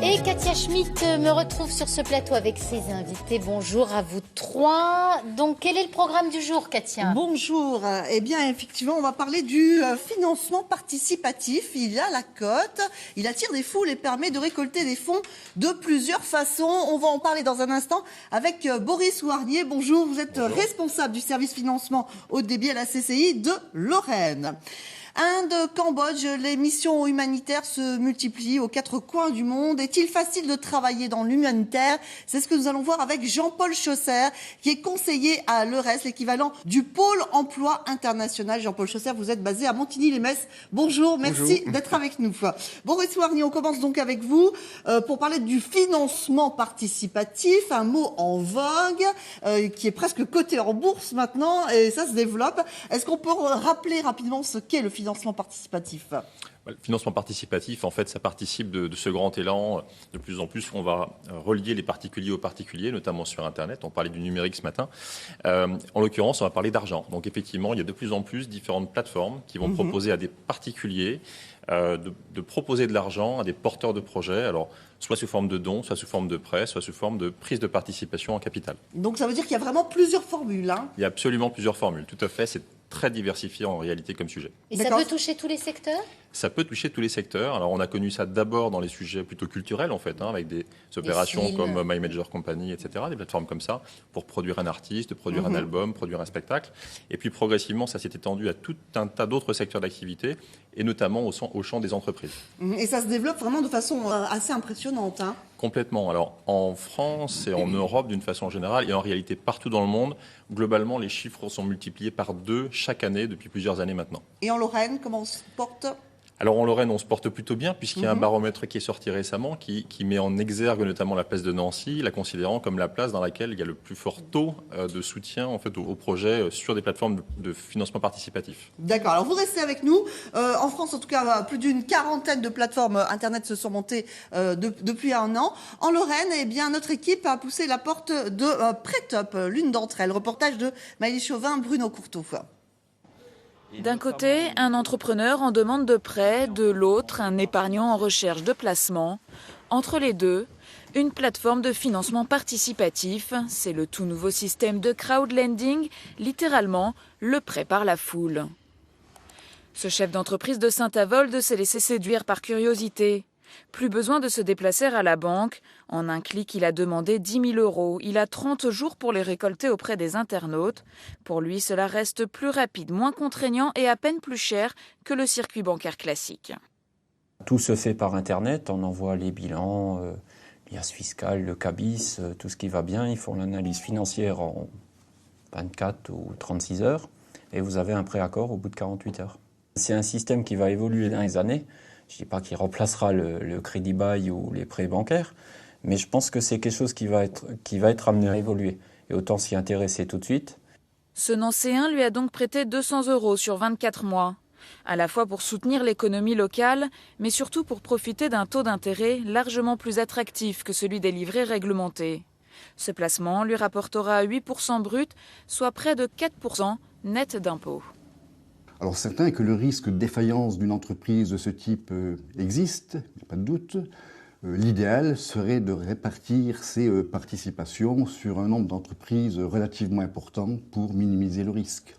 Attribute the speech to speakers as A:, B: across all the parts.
A: Et Katia Schmitt me retrouve sur ce plateau avec ses invités. Bonjour à vous trois. Donc, quel est le programme du jour, Katia ?
B: Bonjour. Eh bien, effectivement, on va parler du financement participatif. Il a la cote, il attire des foules et permet de récolter des fonds de plusieurs façons. On va en parler dans un instant avec Boris Warnier. Bonjour, vous êtes responsable du service financement haut débit à la CCI de Lorraine. Inde, Cambodge, les missions humanitaires se multiplient aux quatre coins du monde. Est-il facile de travailler dans l'humanitaire ? C'est ce que nous allons voir avec Jean-Paul Chausser, qui est conseiller à l'EURES, l'équivalent du pôle emploi international. Jean-Paul Chausser, vous êtes basé à Montigny-les-Metz. Bonjour, merci d'être avec nous. Boris Warnier, on commence donc avec vous pour parler du financement participatif, un mot en vogue qui est presque coté en bourse maintenant et ça se développe. Est-ce qu'on peut rappeler rapidement ce qu'est le financement participatif ?
C: Le financement participatif, en fait, ça participe de ce grand élan. De plus en plus, on va relier les particuliers aux particuliers, notamment sur Internet. On parlait du numérique ce matin. En l'occurrence, on va parler d'argent. Donc, effectivement, il y a de plus en plus différentes plateformes qui vont proposer à des particuliers de proposer de l'argent à des porteurs de projets. Alors, soit sous forme de dons, soit sous forme de prêts, soit sous forme de prise de participation en capital.
B: Donc, ça veut dire qu'il y a vraiment plusieurs formules, hein ?
C: Il y a absolument plusieurs formules. Tout à fait. C'est très diversifié en réalité comme sujet.
A: Et ça peut toucher tous les secteurs ?
C: Ça peut toucher tous les secteurs. Alors, on a connu ça d'abord dans les sujets plutôt culturels, en fait, avec des opérations comme My Major Company, etc., des plateformes comme ça, pour produire un artiste, produire un album, produire un spectacle. Et puis, progressivement, ça s'est étendu à tout un tas d'autres secteurs d'activité, et notamment au champ des entreprises.
B: Et ça se développe vraiment de façon assez impressionnante, hein ?
C: Complètement. Alors, en France et en Europe, d'une façon générale, et en réalité partout dans le monde, globalement, les chiffres sont multipliés par 2 chaque année depuis plusieurs années maintenant.
B: Et en Lorraine, comment on se porte ?
C: Alors en Lorraine, on se porte plutôt bien puisqu'il y a un baromètre qui est sorti récemment qui met en exergue notamment la place de Nancy, la considérant comme la place dans laquelle il y a le plus fort taux de soutien en fait aux projets sur des plateformes de financement participatif.
B: D'accord. Alors vous restez avec nous. En France, en tout cas, plus d'une quarantaine de plateformes Internet se sont montées depuis un an. En Lorraine, eh bien, notre équipe a poussé la porte de Prêt-Up, l'une d'entre elles. Reportage de Maëlys Chauvin, Bruno Courteau.
D: D'un côté, un entrepreneur en demande de prêt, de l'autre, un épargnant en recherche de placement. Entre les deux, une plateforme de financement participatif. C'est le tout nouveau système de crowdlending, littéralement le prêt par la foule. Ce chef d'entreprise de Saint-Avold s'est laissé séduire par curiosité. Plus besoin de se déplacer à la banque. En un clic, il a demandé 10 000 €. Il a 30 jours pour les récolter auprès des internautes. Pour lui, cela reste plus rapide, moins contraignant et à peine plus cher que le circuit bancaire classique.
E: Tout se fait par Internet. On envoie les bilans, l'IAS fiscal, le CABIS, tout ce qui va bien. Ils font l'analyse financière en 24 ou 36 heures. Et vous avez un préaccord au bout de 48 heures. C'est un système qui va évoluer dans les années. Je ne dis pas qu'il remplacera le crédit bail ou les prêts bancaires, mais je pense que c'est quelque chose qui va être amené à évoluer. Et autant s'y intéresser tout de suite.
D: Ce Nancéen lui a donc prêté 200 € sur 24 mois, à la fois pour soutenir l'économie locale, mais surtout pour profiter d'un taux d'intérêt largement plus attractif que celui des livrets réglementés. Ce placement lui rapportera 8% brut, soit près de 4% net d'impôts.
F: Alors certain est que le risque de défaillance d'une entreprise de ce type existe, il n'y a pas de doute. L'idéal serait de répartir ces participations sur un nombre d'entreprises relativement important pour minimiser le risque.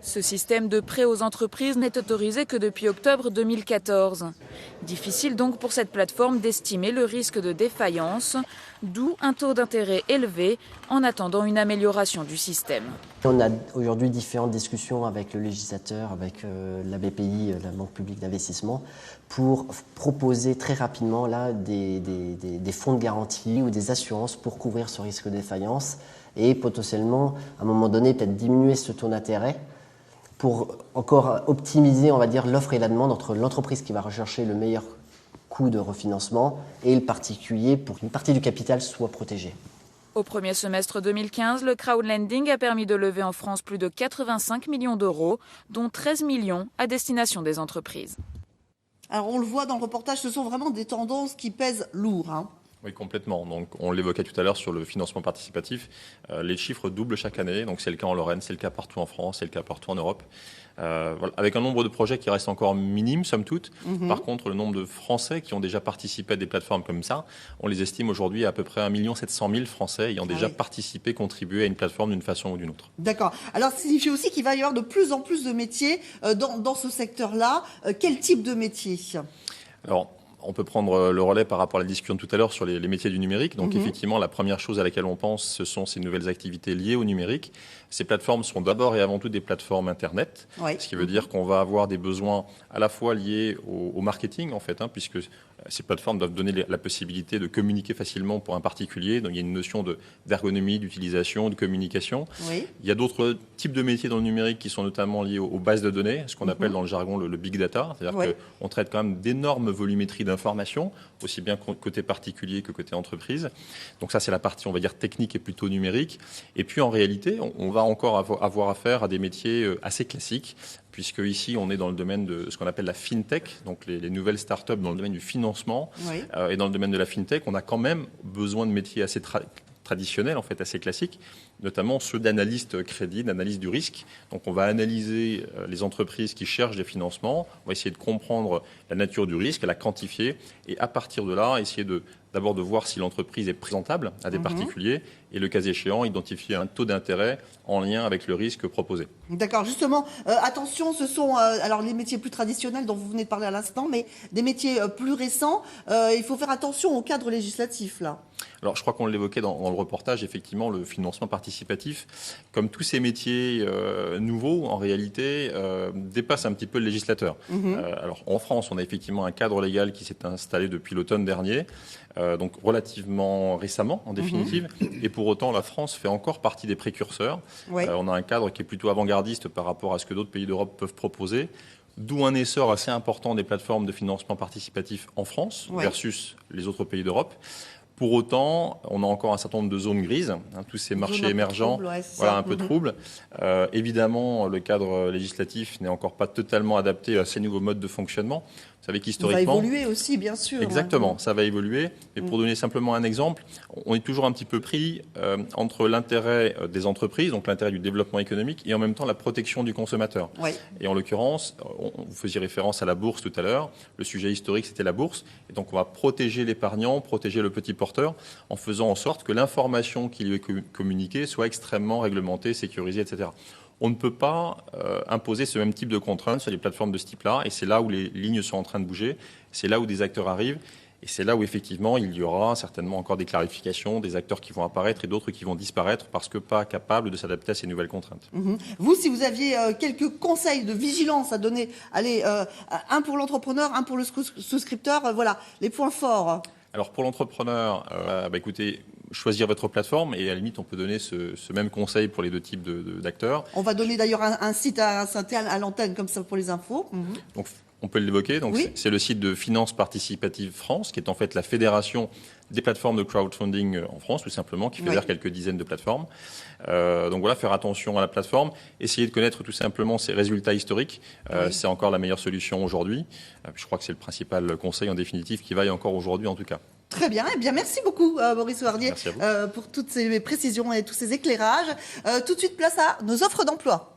D: Ce système de prêt aux entreprises n'est autorisé que depuis octobre 2014. Difficile donc pour cette plateforme d'estimer le risque de défaillance, d'où un taux d'intérêt élevé en attendant une amélioration du système.
G: On a aujourd'hui différentes discussions avec le législateur, avec la BPI, la Banque publique d'investissement, pour proposer très rapidement là, des fonds de garantie ou des assurances pour couvrir ce risque de défaillance et potentiellement, à un moment donné, peut-être diminuer ce taux d'intérêt pour encore optimiser, on va dire, l'offre et la demande entre l'entreprise qui va rechercher le meilleur coût de refinancement et le particulier pour qu'une partie du capital soit protégée.
D: Au premier semestre 2015, le crowdlending a permis de lever en France plus de 85 millions d'euros, dont 13 millions à destination des entreprises.
B: Alors on le voit dans le reportage, ce sont vraiment des tendances qui pèsent lourd, hein.
C: Oui, complètement. Donc, on l'évoquait tout à l'heure sur le financement participatif. Les chiffres doublent chaque année. Donc, c'est le cas en Lorraine, c'est le cas partout en France, c'est le cas partout en Europe. Voilà. Avec un nombre de projets qui reste encore minime, somme toute. Par contre, le nombre de Français qui ont déjà participé à des plateformes comme ça, on les estime aujourd'hui à peu près 1 700 000 Français ayant déjà participé, contribué à une plateforme d'une façon ou d'une autre.
B: D'accord. Alors, ça signifie aussi qu'il va y avoir de plus en plus de métiers dans ce secteur-là. Quel type de métier?
C: Alors, on peut prendre le relais par rapport à la discussion de tout à l'heure sur les métiers du numérique. Donc, effectivement, la première chose à laquelle on pense, ce sont ces nouvelles activités liées au numérique. Ces plateformes sont d'abord et avant tout des plateformes Internet, ce qui veut dire qu'on va avoir des besoins à la fois liés au marketing, en fait, puisque ces plateformes doivent donner la possibilité de communiquer facilement pour un particulier. Donc, il y a une notion d'ergonomie, d'utilisation, de communication. Il y a d'autres types de métiers dans le numérique qui sont notamment liés aux bases de données, ce qu'on appelle dans le jargon le big data. C'est-à-dire qu'on traite quand même d'énormes volumétries d'informations, aussi bien côté particulier que côté entreprise. Donc ça, c'est la partie, on va dire, technique et plutôt numérique. Et puis, en réalité, on va encore avoir affaire à des métiers assez classiques, puisque ici, on est dans le domaine de ce qu'on appelle la fintech, donc les nouvelles startups dans le domaine du financement. Et dans le domaine de la fintech, on a quand même besoin de métiers assez traditionnels, en fait, assez classiques, notamment ceux d'analystes crédit, d'analyse du risque. Donc, on va analyser les entreprises qui cherchent des financements, on va essayer de comprendre la nature du risque, la quantifier, et à partir de là, essayer d'abord de voir si l'entreprise est présentable à des particuliers et, le cas échéant, identifier un taux d'intérêt en lien avec le risque proposé.
B: D'accord, justement, attention, ce sont alors les métiers plus traditionnels dont vous venez de parler à l'instant, mais des métiers plus récents. Il faut faire attention au cadre législatif, là.
C: Alors, je crois qu'on l'évoquait dans le reportage, effectivement, le financement participatif, comme tous ces métiers nouveaux, en réalité, dépasse un petit peu le législateur. Alors, en France, on a effectivement un cadre légal qui s'est installé depuis l'automne dernier, donc relativement récemment, en définitive, et pour autant, la France fait encore partie des précurseurs. On a un cadre qui est plutôt avant-gardiste par rapport à ce que d'autres pays d'Europe peuvent proposer. D'où un essor assez important des plateformes de financement participatif en France versus les autres pays d'Europe. Pour autant, on a encore un certain nombre de zones grises, tous ces marchés émergents, un peu troubles. Évidemment, le cadre législatif n'est encore pas totalement adapté à ces nouveaux modes de fonctionnement. Vous savez qu'historiquement...
B: Ça va évoluer aussi, bien sûr.
C: Exactement, ça va évoluer. Et pour donner simplement un exemple, on est toujours un petit peu pris entre l'intérêt des entreprises, donc l'intérêt du développement économique, et en même temps la protection du consommateur. Et en l'occurrence, vous faisiez référence à la bourse tout à l'heure. Le sujet historique, c'était la bourse. Et donc, on va protéger l'épargnant, protéger le petit porteur, en faisant en sorte que l'information qui lui est communiquée soit extrêmement réglementée, sécurisée, etc. On ne peut pas imposer ce même type de contraintes sur les plateformes de ce type-là, et c'est là où les lignes sont en train de bouger, c'est là où des acteurs arrivent, et c'est là où effectivement il y aura certainement encore des clarifications, des acteurs qui vont apparaître et d'autres qui vont disparaître parce que pas capables de s'adapter à ces nouvelles contraintes.
B: Vous, si vous aviez quelques conseils de vigilance à donner, allez, un pour l'entrepreneur, un pour le souscripteur, voilà, les points forts.
C: Alors pour l'entrepreneur, écoutez, choisir votre plateforme, et à la limite on peut donner ce même conseil pour les deux types d'acteurs.
B: On va donner d'ailleurs un site à l'antenne comme ça pour les infos.
C: Donc on peut l'évoquer, donc c'est le site de Finance Participative France, qui est en fait la fédération des plateformes de crowdfunding en France, tout simplement, qui fédère quelques dizaines de plateformes. Donc voilà, faire attention à la plateforme, essayer de connaître tout simplement ses résultats historiques. C'est encore la meilleure solution aujourd'hui. Je crois que c'est le principal conseil en définitive qui vaille encore aujourd'hui en tout cas.
B: Très bien. Eh bien, merci beaucoup, Maurice Wardier, pour toutes ces précisions et tous ces éclairages. Tout de suite, place à nos offres d'emploi.